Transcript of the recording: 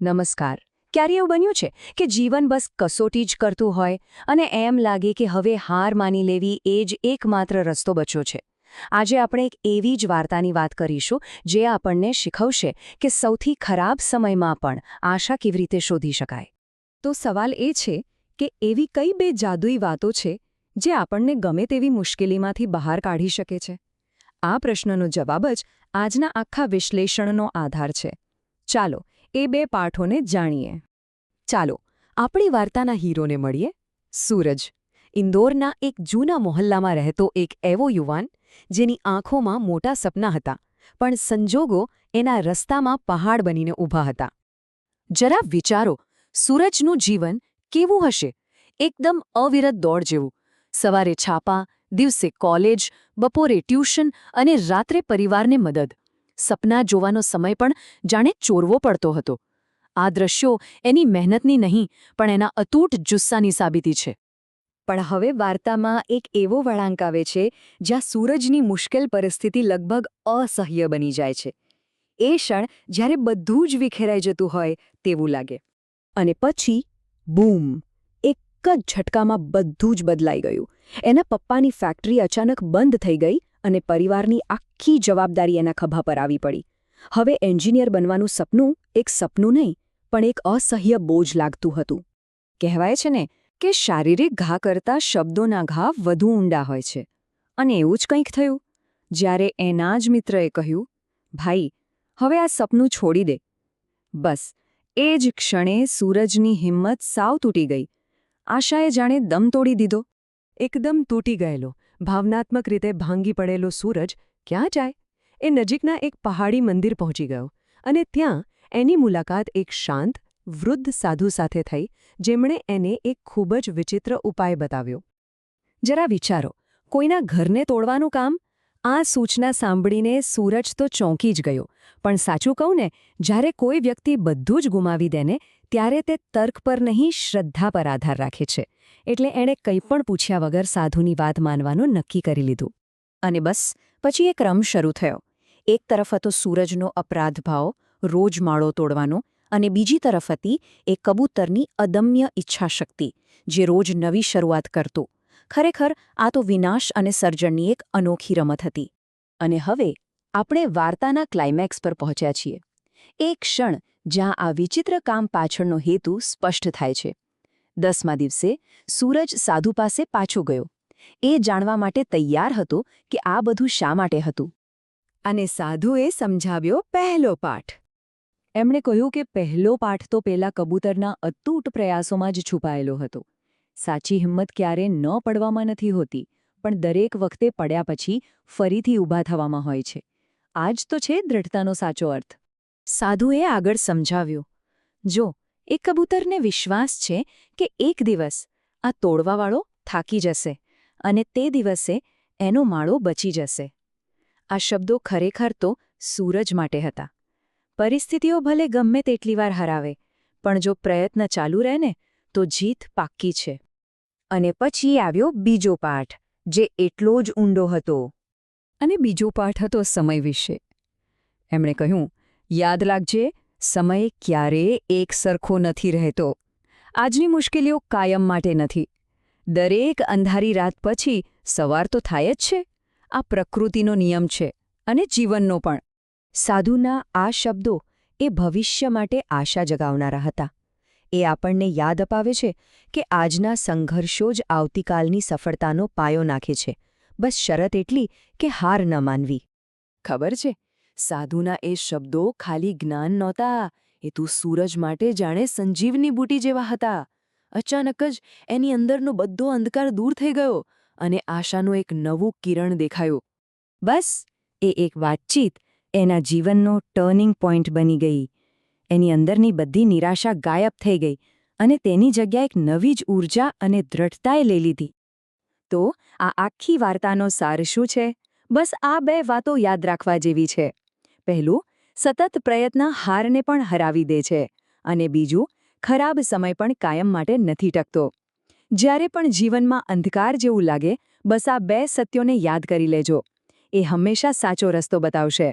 નમસ્કાર. ક્યારે એવું બન્યું છે કે જીવન બસ કસોટી જ કરતું હોય અને એમ લાગે કે હવે હાર માની લેવી એ જ એકમાત્ર રસ્તો બચ્યો છે? આજે આપણે એક એવી જ વાર્તાની વાત કરીશું જે આપણને શીખવશે કે સૌથી ખરાબ સમયમાં પણ આશા કેવી રીતે શોધી શકાય. તો સવાલ એ છે કે એવી કઈ બે જાદુઈ વાતો છે જે આપણને ગમે તેવી મુશ્કેલીમાંથી બહાર કાઢી શકે છે? આ પ્રશ્નનો જવાબ જ આજના આખા વિશ્લેષણનો આધાર છે. ચાલો એ બે પાઠોને જાણીએ. ચાલો આપણી વાર્તાના હીરોને મળીએ. સૂરજ ઇન્દોરના એક જૂના મોહલ્લામાં રહેતો એક એવો યુવાન જેની આંખોમાં મોટા સપના હતા, પણ સંજોગો એના રસ્તામાં પહાડ બનીને ઊભા હતા. જરા વિચારો, સૂરજનું જીવન કેવું હશે? એકદમ અવિરત દોડ જેવું. સવારે છાપા, દિવસે કોલેજ, બપોરે ટ્યુશન અને રાત્રે પરિવારને મદદ. સપના જોવાનો સમય પણ જાણે ચોરવો પડતો હતો. આ દ્રશ્યો એની મહેનતની નહીં, પણ એના અતૂટ જુસ્સાની સાબિતી છે. પણ હવે વાર્તામાં એક એવો વળાંક આવે છે જ્યાં સૂરજની મુશ્કેલ પરિસ્થિતિ લગભગ અસહ્ય બની જાય છે. એ ક્ષણ જ્યારે બધું જ વિખેરાઈ જતું હોય તેવું લાગે. અને પછી બૂમ! એક જ ઝટકામાં બધું જ બદલાઈ ગયું. એના પપ્પાની ફેક્ટરી અચાનક બંધ થઈ ગઈ અને પરિવારની આખી જવાબદારી એના ખભા પર આવી પડી. હવે એન્જિનિયર બનવાનું સપનું એક સપનું નહીં, પણ એક અસહ્ય બોજ લાગતું હતું. કહેવાય છે ને કે શારીરિક ઘા કરતાં શબ્દોના ઘા વધુ ઊંડા હોય છે. અને એવું જ કંઈક થયું. જ્યારે એના જ મિત્રએ કહ્યું, ભાઈ, હવે આ સપનું છોડી દે. બસ એ જ ક્ષણે સૂરજની હિંમત સાવ તૂટી ગઈ. આશાએ જાણે દમ તોડી દીધો. એકદમ તૂટી ગયેલો, ભાવનાત્મક રીતે ભાંગી પડેલો સૂરજ ક્યાં જાય? એ નજીકના એક પહાડી મંદિર પહોંચી ગયો અને ત્યાં એની મુલાકાત એક શાંત, વૃદ્ધ સાધુ સાથે થઈ, જેમણે એને એક ખૂબ જ વિચિત્ર ઉપાય બતાવ્યો. જરા વિચારો, કોઈના ઘરને તોડવાનું કામ? આ સૂચના સાંભળીને સૂરજ તો ચોંકી જ ગયો. પણ સાચું કહું ને, જ્યારે કોઈ વ્યક્તિ બધું જ ગુમાવી દે ને, ત્યારે તે તર્ક પર નહીં, શ્રદ્ધા પર આધાર રાખે છે. એટલે એણે કંઈ પણ પૂછ્યા વગર સાધુની વાત માનવાનું નક્કી કરી લીધું. અને બસ પછી એક ક્રમ શરૂ થયો. એક તરફ હતો સૂરજનો અપરાધ ભાવ, રોજ માળો તોડવાનો, અને બીજી તરફ હતી એ કબૂતરની અદમ્ય ઈચ્છાશક્તિ, જે રોજ નવી શરૂઆત કરતું. ખરેખર આ તો વિનાશ અને સર્જનની એક અનોખી રમત હતી. અને હવે આપણે વાર્તાના ક્લાઇમેક્સ પર પહોંચ્યા છીએ. એક ક્ષણ જ્યાં આ વિચિત્ર કામ પાછળનો હેતુ સ્પષ્ટ થાય છે. 10મા દિવસે સૂરજ સાધુ પાસે પાછો ગયો. એ જાણવા માટે તૈયાર હતો કે આ બધું શા માટે હતું. અને સાધુએ સમજાવ્યો પહેલો પાઠ. એમણે કહ્યું કે પહેલો પાઠ તો પેલા કબૂતરના અતૂટ પ્રયાસોમાં જ છુપાયેલો હતો. સાચી હિંમત ક્યારે ન પડવામાં નથી હોતી, પણ દરેક વખતે પડ્યા પછી ફરીથી ઊભા થવામાં હોય છે. આ જ તો છે દૃઢતાનો સાચો અર્થ. સાધુએ આગળ સમજાવ્યું, જો એ કબૂતરને વિશ્વાસ છે કે એક દિવસ આ તોડવાવાળો થાકી જશે અને તે દિવસે એનો માળો બચી જશે. આ શબ્દો ખરેખર તો સૂરજ માટે હતા. પરિસ્થિતિઓ ભલે ગમે તેટલી વાર હરાવે, પણ જો પ્રયત્ન ચાલુ રહે ને, તો જીત પાક્કી છે. અને પછી આવ્યો બીજો પાઠ, જે એટલો જ ઊંડો હતો. અને બીજો પાઠ હતો સમય વિશે. એમણે કહ્યું, યાદ રાખજે, સમય ક્યારેય એક સરખો નથી રહેતો. આજની મુશ્કેલીઓ કાયમ માટે નથી. દરેક અંધારી રાત પછી સવાર તો થાય જ છે. આ પ્રકૃતિનો નિયમ છે, અને જીવનનો પણ. સાધુના આ શબ્દો એ ભવિષ્ય માટે આશા જગાવનારા હતા. એ આપણને યાદ અપાવે છે કે આજના સંઘર્ષો જ આવતીકાલની સફળતાનો પાયો નાખે છે. બસ શરત એટલી કે હાર ન માનવી. ખબર છે, સાધુના એ શબ્દો ખાલી જ્ઞાન નહોતા, એ તો સૂરજ માટે જાણે સંજીવની બૂટી જેવા હતા. અચાનક જ એની અંદરનો બધો અંધકાર દૂર થઈ ગયો અને આશાનું એક નવું કિરણ દેખાયું. બસ એ એક વાતચીત એના જીવનનો ટર્નિંગ પોઈન્ટ બની ગઈ. એની અંદરની બધી નિરાશા ગાયબ થઈ ગઈ અને તેની જગ્યાએ એક નવી જ ઊર્જા અને દૃઢતાએ લઈ લીધી. તો આ આખી વાર્તાનો સાર શું છે? બસ આ બે વાતો યાદ રાખવા જેવી છે. પહેલું, સતત પ્રયત્ન હારને પણ હરાવી દે છે. અને બીજું, ખરાબ સમય પણ કાયમ માટે નથી ટકતો. જ્યારે પણ જીવનમાં અંધકાર જેવું લાગે, બસ આ બે સત્યોને યાદ કરી લેજો. એ હંમેશા સાચો રસ્તો બતાવશે.